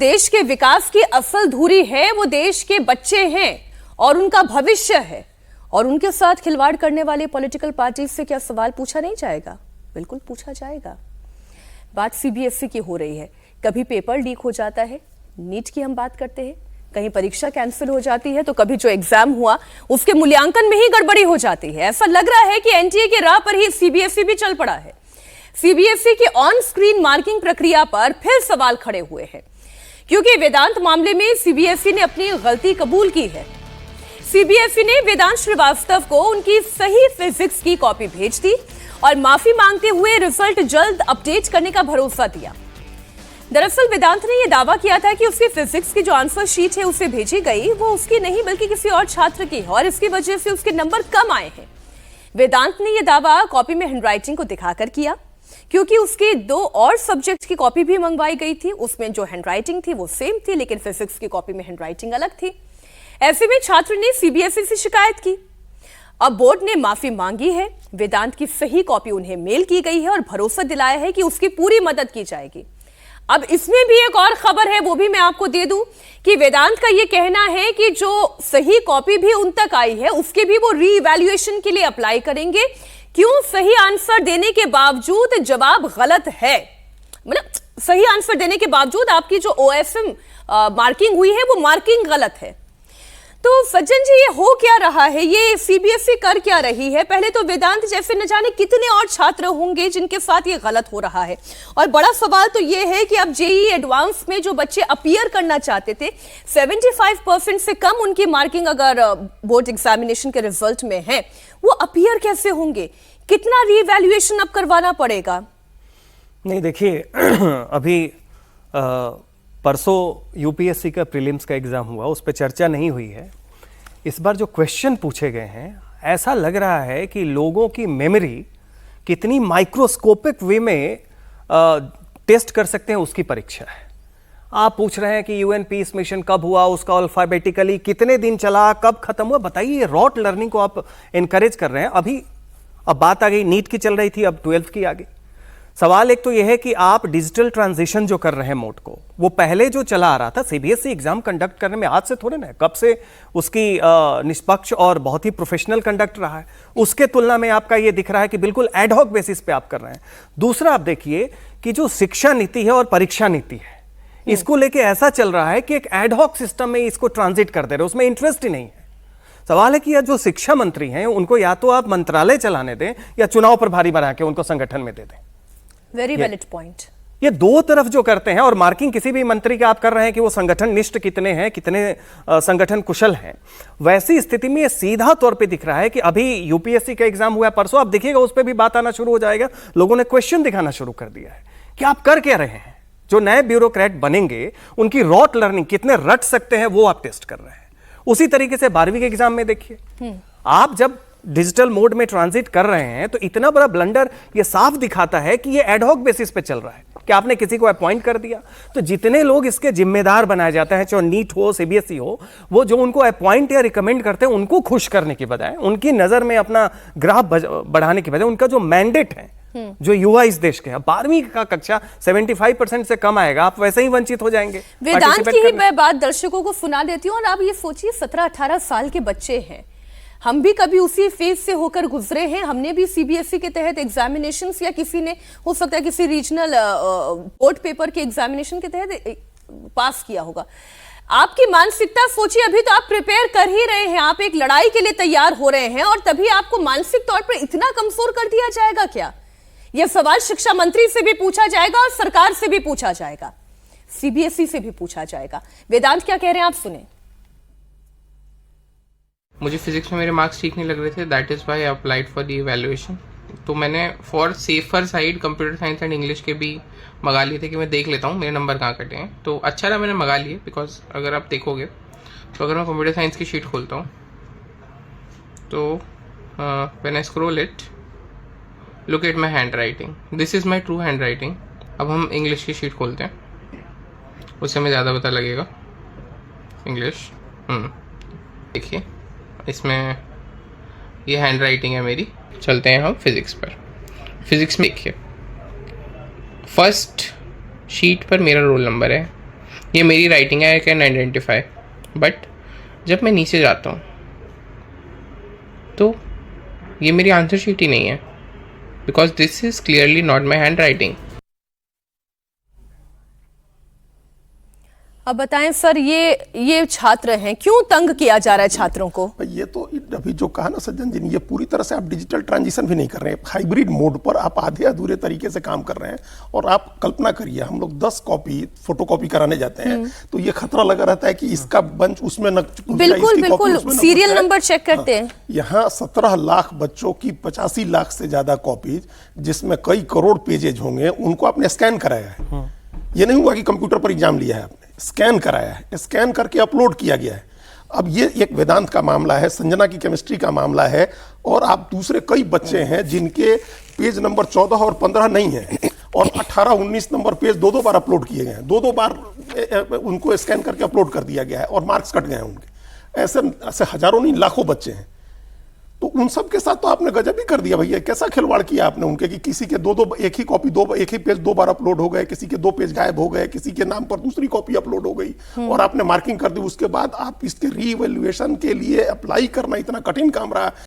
देश के विकास की असल धुरी है वो देश के बच्चे हैं और उनका भविष्य है, और उनके साथ खिलवाड़ करने वाले पॉलिटिकल पार्टी से क्या सवाल पूछा नहीं जाएगा? बिल्कुल पूछा जाएगा। बात सीबीएसई की हो रही है, कभी पेपर लीक हो जाता है, नीट की हम बात करते हैं, कहीं परीक्षा कैंसिल हो जाती है, तो कभी जो एग्जाम हुआ उसके मूल्यांकन में ही गड़बड़ी हो जाती है। ऐसा लग रहा है कि एनटीए के राह पर ही सीबीएसई भी चल पड़ा है। सीबीएसई की ऑन स्क्रीन मार्किंग प्रक्रिया पर फिर सवाल खड़े हुए हैं, क्योंकि वेदांत मामले में सीबीएसई ने अपनी गलती कबूल की है। सीबीएसई ने वेदांत श्रीवास्तव को उनकी सही फिजिक्स की कॉपी भेज दी और माफी मांगते हुए रिजल्ट जल्द अपडेट करने का भरोसा दिया। दरअसल वेदांत ने यह दावा किया था कि उसकी फिजिक्स की जो आंसर शीट है उसे भेजी गई वो उसकी नहीं बल्कि किसी और छात्र की है, और इसकी वजह से उसके नंबर कम आए हैं। वेदांत ने यह दावा कॉपी में हैंडराइटिंग को दिखाकर किया, क्योंकि उसके 2 और सब्जेक्ट की कॉपी भी मंगवाई गई थी। उसमें जो हैंडराइटिंग थी वो सेम थी, लेकिन फिजिक्स की कॉपी में हैंडराइटिंग अलग थी। ऐसे में छात्र ने सीबीएसई से शिकायत की। अब बोर्ड ने माफी मांगी है, वेदांत की सही कॉपी उन्हें मेल की गई है और भरोसा दिलाया है कि उसकी पूरी मदद की जाएगी। अब इसमें भी एक और खबर है, वो भी मैं आपको दे दूं कि वेदांत का यह कहना है कि जो सही कॉपी भी उन तक आई है उसके भी वो रीइवैल्यूएशन के लिए अप्लाई करेंगे। क्यों? सही आंसर देने के बावजूद जवाब गलत है, मतलब सही आंसर देने के बावजूद आपकी जो ओएसएम मार्किंग हुई है वो मार्किंग गलत है। तो सज्जन जी, ये हो क्या रहा है? ये सीबीएसई कर क्या रही है? पहले तो वेदांत जैसे न जाने कितने और छात्र होंगे जिनके साथ ये गलत हो रहा है। और बड़ा सवाल तो ये है कि अब जेईई एडवांस में जो बच्चे अपीयर करना चाहते थे, 75% से कम उनकी मार्किंग अगर बोर्ड एग्जामिनेशन के रिजल्ट में है, वो अपीयर कैसे होंगे? कितना रीवैल्यूएशन अब करवाना पड़ेगा? नहीं, देखिए अभी परसों यूपीएससी का प्रीलिम्स का एग्ज़ाम हुआ, उस पर चर्चा नहीं हुई है। इस बार जो क्वेश्चन पूछे गए हैं, ऐसा लग रहा है कि लोगों की मेमोरी कितनी माइक्रोस्कोपिक वे में टेस्ट कर सकते हैं उसकी परीक्षा है। आप पूछ रहे हैं कि यूएन पीस मिशन कब हुआ, उसका अल्फाबेटिकली कितने दिन चला, कब खत्म हुआ। बताइए, रॉट लर्निंग को आप इनकरेज कर रहे हैं। अभी अब बात आ गई, नीट की चल रही थी, अब 12th की आ गई। सवाल एक तो यह है कि आप डिजिटल ट्रांजिशन जो कर रहे हैं मोड को, वो पहले जो चला आ रहा था, सीबीएसई एग्जाम कंडक्ट करने में आज से थोड़े ना, कब से उसकी निष्पक्ष और बहुत ही प्रोफेशनल कंडक्ट रहा है। उसके तुलना में आपका ये दिख रहा है कि बिल्कुल एडहॉक बेसिस पे आप कर रहे हैं। दूसरा, आप देखिए कि जो शिक्षा नीति है और परीक्षा नीति है, इसको लेके ऐसा चल रहा है कि एक एडहॉक सिस्टम में इसको ट्रांजिट कर दे रहे, उसमें इंटरेस्ट ही नहीं है। सवाल है कि यह जो शिक्षा मंत्री हैं उनको या तो आप मंत्रालय चलाने दें या चुनाव प्रभारी बना के उनको संगठन में दे दें। Very valid point. ये दो तरफ जो करते हैं, और मार्किंग किसी भी मंत्री का आप कर रहे हैं कि वो संगठन निष्ठ कितने हैं, कितने संगठन कुशल हैं। वैसी स्थिति में ये सीधा तौर पे दिख रहा है कि अभी यूपीएससी का एग्जाम हुआ परसों, आप देखिएगा उस पर भी बात आना शुरू हो जाएगा। लोगों ने क्वेश्चन दिखाना शुरू कर दिया है कि आप कर क्या रहे हैं। जो नए ब्यूरोक्रेट बनेंगे उनकी रॉट लर्निंग कितने रट सकते हैं वो आप टेस्ट कर रहे हैं। उसी तरीके से 12वीं के एग्जाम में देखिए, आप जब डिजिटल मोड में ट्रांजिट कर रहे हैं तो इतना बड़ा ब्लंडर ये साफ दिखाता है कि ये एडहॉक बेसिस पे चल रहा है कि आपने किसी को अपॉइंट कर दिया। तो जितने लोग इसके जिम्मेदार बनाए जाते हैं, चाहे नीट हो, सीबीएसई हो, वो जो उनको अपॉइंट या रिकमेंड करते हैं उनको खुश करने की बजाय, उनकी नजर में अपना ग्राफ बढ़ाने की बजाय, उनका जो मैंडेट है, जो युवा इस देश के, 12वीं का कक्षा 75% से कम आएगा, आप वैसे ही वंचित हो जाएंगे। वेदांत की ही मैं बात दर्शकों को सुना देती हूँ, और आप ये सोचिए 17-18 साल के बच्चे हैं, हम भी कभी उसी फेज से होकर गुजरे हैं। हमने भी सीबीएसई के तहत एग्जामिनेशंस, या किसी ने हो सकता है किसी रीजनल बोर्ड पेपर के एग्जामिनेशन के तहत पास किया होगा। आपकी मानसिकता सोचिए, अभी तो आप प्रिपेयर कर ही रहे हैं, आप एक लड़ाई के लिए तैयार हो रहे हैं, और तभी आपको मानसिक तौर पर इतना कमजोर कर दिया जाएगा क्या? यह सवाल शिक्षा मंत्री से भी पूछा जाएगा और सरकार से भी पूछा जाएगा, सीबीएसई से भी पूछा जाएगा। वेदांत क्या कह रहे हैं आप सुने। मुझे फिजिक्स में मेरे मार्क्स ठीक नहीं लग रहे थे, that is why I applied for the evaluation. तो मैंने for safer side computer science and English के भी मंगा लिए थे कि मैं देख लेता हूँ मेरे नंबर कहाँ कटे हैं। तो अच्छा रहा मैंने मंगा लिए, बिकॉज अगर आप देखोगे तो अगर मैं कंप्यूटर साइंस की शीट खोलता हूँ तो when I scroll it, look at my hand writing, this is my true hand writing. अब हम इंग्लिश की शीट खोलते हैं, उससे हमें ज़्यादा पता लगेगा। इंग्लिश देखिए, इसमें ये हैंड राइटिंग है मेरी। चलते हैं हम फिजिक्स पर। फिजिक्स में देखिए, फर्स्ट शीट पर मेरा रोल नंबर है ये मेरी राइटिंग है, आई कैन आइडेंटिफाई। बट जब मैं नीचे जाता हूँ तो ये मेरी आंसर शीट ही नहीं है, because this is clearly not my hand writing. अब बताएं सर, ये छात्र हैं, क्यों तंग किया जा रहा है छात्रों को? ये तो अभी जो कहा ना सज्जन जी ने, ये पूरी तरह से आप डिजिटल ट्रांजिशन भी नहीं कर रहे हैं, हाइब्रिड मोड पर आप आधे अधूरे तरीके से काम कर रहे हैं। और आप कल्पना करिए, हम लोग 10 कॉपी फोटोकॉपी कराने जाते हैं तो ये खतरा लगा रहता है कि इसका बंच उसमें न, बिल्कुल बिल्कुल, सीरियल नंबर चेक करते हैं। यहाँ 17 लाख बच्चों की 85 लाख से ज्यादा कॉपीज, जिसमें कई करोड़ पेजेज होंगे, उनको आपने स्कैन कराया है। ये नहीं हुआ कि कंप्यूटर पर एग्जाम लिया है, आपने स्कैन कराया है, स्कैन करके अपलोड किया गया है। अब ये एक वेदांत का मामला है, संजना की केमिस्ट्री का मामला है, और आप दूसरे कई बच्चे हैं जिनके पेज नंबर 14 और 15 नहीं है, और 18-19 नंबर पेज दो बार अपलोड किए गए हैं, दो बार उनको स्कैन करके अपलोड कर दिया गया है और मार्क्स कट गए हैं उनके। ऐसे हजारों नहीं लाखों बच्चे हैं। तो उन सब के साथ तो आपने गजब ही कर दिया भैया, कैसा खिलवाड़ किया आपने उनके कि किसी के एक ही कॉपी एक ही पेज 2 बार अपलोड हो गए, किसी के 2 पेज गायब हो गए, किसी के नाम पर दूसरी कॉपी अपलोड हो गई और आपने मार्किंग कर दी। उसके बाद आप इसके रीइवैल्यूएशन के लिए अप्लाई करना इतना कठिन काम रहा।